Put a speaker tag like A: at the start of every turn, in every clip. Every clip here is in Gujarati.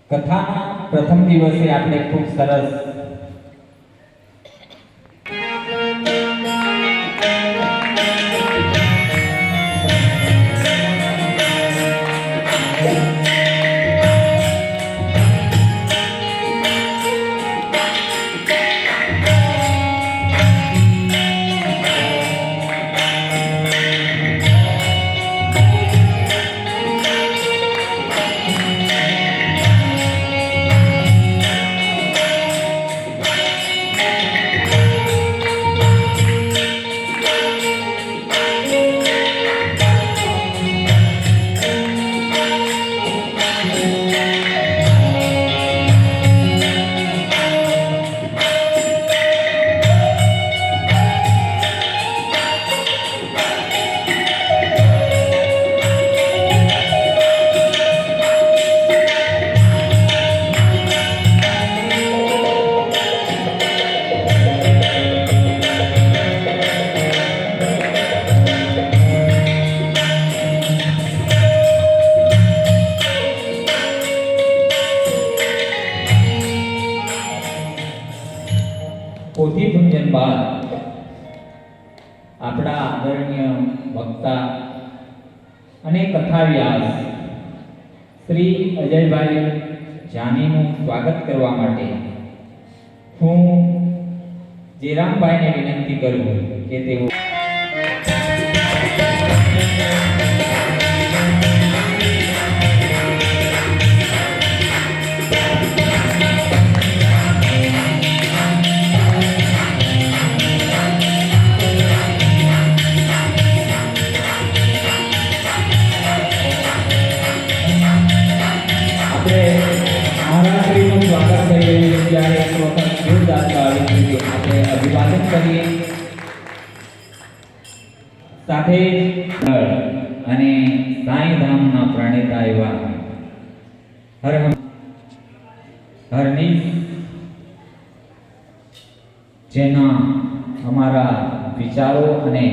A: કથાના પ્રથમ દિવસે આપણે ખૂબ સરસ પોથી પૂજન બાદ આપણા આદરણીય વક્તા અને કથાવ્યાસ શ્રી અજયભાઈ જાનીનું સ્વાગત કરવા માટે હું જેરામભાઈને વિનંતી કરું કે તેઓ અભિવાદન કરીએ સાથે અને સાંઈ ધામના પ્રણેતા એવા હરની જેના અમારા વિચારો અને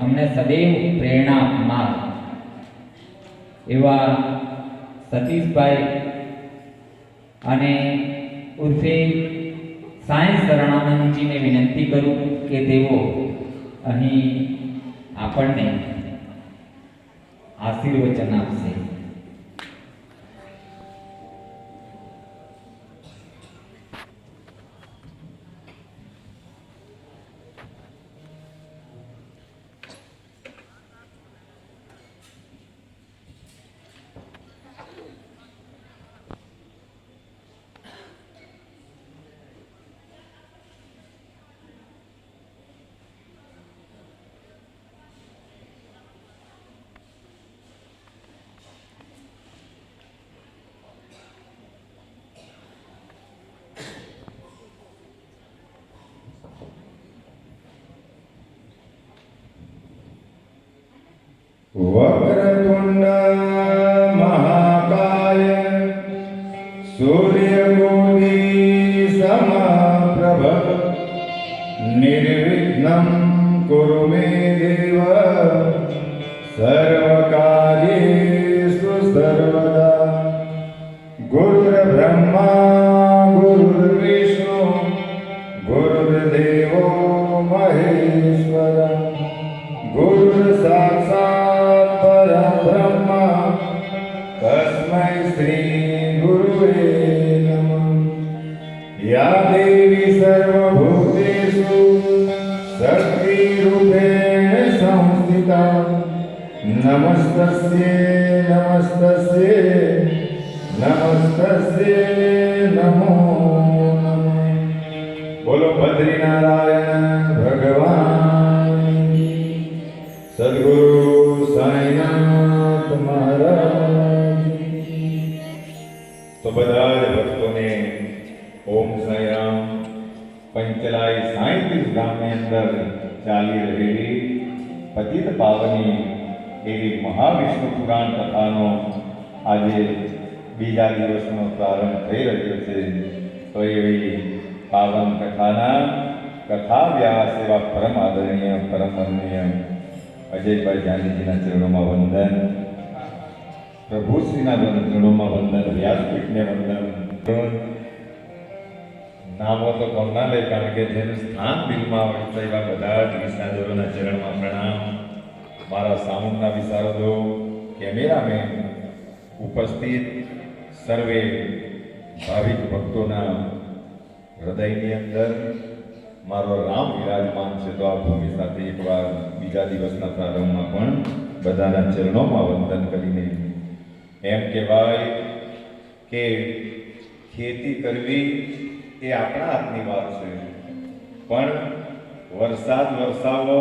A: અમને સદૈવ પ્રેરણા આપનાર એવા સતીશભાઈ અને ઉર્ફે સાંઈ શરણાનંદજીને વિનંતી કરું કે તેઓ અહીં આપણને આશીર્વચન આપશે.
B: वक्रतुंड महाकाय सूर्यकोटि समप्रभ निर्विघ्नं कुरु मे देव सर्वकार्येषु सर्वदा. गुरुर्ब्रह्मा गुरुर्विष्णु गुरुर्देवो महेश्वर गुरुर्साक्षात् परब्रह्मा तस्मै श्री गुरुवे नमः. या देवी सर्वभूतेषु शक्तिरूपेण संस्थिता नमस्तस्यै नमस्तस्यै नमस्तस्यै नमो नमः. बोलो बद्रीनारायण भगवान सद्गुरु साईनाथ महाराज. तो બધા જ ભક્તોને ઓમ સાઈ રામ. પંચલાઈ સાંઈતીર્થ ગામની અંદર ચાલી રહેલી પતિત પાવની એવી મહાવિષ્ણુ પુરાણ કથાનો આજે બીજા દિવસનો પ્રારંભ થઈ રહ્યો છે. તો એવી પાવન કથાના કથા વ્યાસ એવા પરમ આદરણીય પરમ વંદનીય અજયભાઈ જાનીજીના ચરણોમાં વંદન. પ્રભુશ્રીના ચરણોમાં વંદન, વ્યાસપીઠને વંદન. નામો તો કોના લે, કારણ કે જેનું સ્થાન દિલમાં વળતા એવા બધા જ વિસાજરોના ચરણમાં પ્રણામ. મારા સામુના વિશારદો, કેમેરામેન, ઉપસ્થિત સર્વે ભાવિક ભક્તોના હૃદયની અંદર મારો રામ વિરાજમાન છે. તો આ ભૂમિ સાથે એકવાર બીજા દિવસના પ્રારંભમાં પણ બધાના ચરણોમાં વંદન કરીને એમ કહેવાય કે ખેતી કરવી એ આપણા હાથની વાત છે, પણ વરસાદ વરસાવો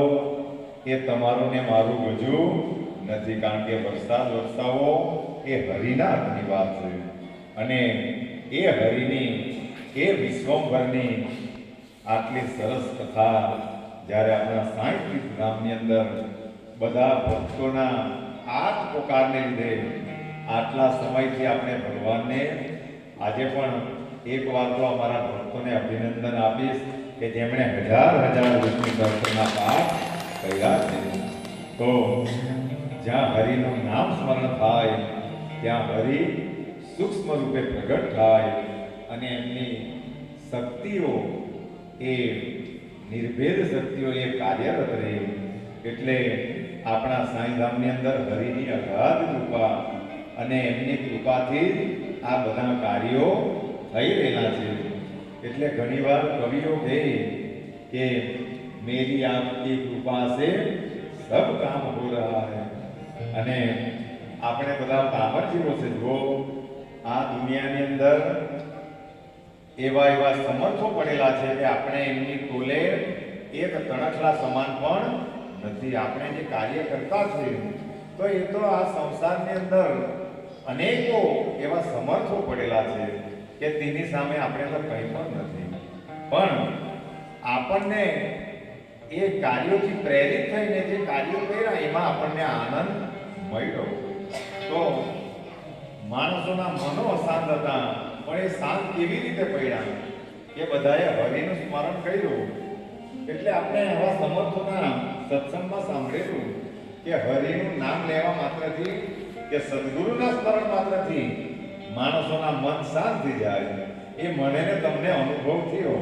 B: એ તમારું ને મારું ગજું નથી, કારણ કે વરસાદ વરસાવો એ હરિના હાથની વાત છે. અને એ હરિની, એ વિશ્વભરની આટલી સરસ કથા જ્યારે આપણા સાંઈઠ ગામની અંદર બધા ભક્તોના આ જ પોકારને લીધે આટલા સમયથી આપણે ભગવાનને આજે પણ એકવાર તો અમારા ભક્તોને અભિનંદન આપીશ કે જેમણે હજાર હજાર વિષ્ણુ દર્શનના પાઠ કર્યા છે. તો જ્યાં હરિનું નામ સ્મરણ થાય ત્યાં હરિ સૂક્ષ્મ રૂપે પ્રગટ થાય અને એમની શક્તિઓ, એ નિર્ભેદ શક્તિઓ એ કાર્યરત રહે. એટલે આપણા સાંઈધામની અંદર હરિની અગાધ કૃપા અને એમની કૃપાથી આ બધા કાર્યો થઈ રહેલા છે. એટલે ઘણીવાર કવિઓ કહે કે મેરી આપકી કૃપા સે સબ કામ હો રહા હૈ. અને આપણે બધા પામરજીવો છે. જો આ દુનિયાની અંદર એવા એવા સમર્થો પડેલા છે કે આપણે એમની તોલે એક તણખલા સમાન પણ નથી. આપણે જે કાર્ય કરતા છે તો એ તો આ સંસારની અંદર અનેકો એવા સમર્થો પડેલા છે કે તેની સામે આપણે તો કંઈ પણ નથી. પણ આપણને એ કાર્યોથી પ્રેરિત થઈને જે કાર્યો કર્યા એમાં આપણને આનંદ મળ્યો. તો માણસોના મનો અશાંત હતા, પણ એ શાંત કેવી રીતે પડ્યા કે બધાએ હરિનું સ્મરણ કર્યું. એટલે આપણે આવા સમર્થોના સત્સંગમાં સાંભળેલું કે હરિનું નામ લેવા માત્રથી કે સદગુરુના સ્મરણ માત્રથી માણસોના મન શાંત થઈ જાય. એ મને ને તમને અનુભવ થયો.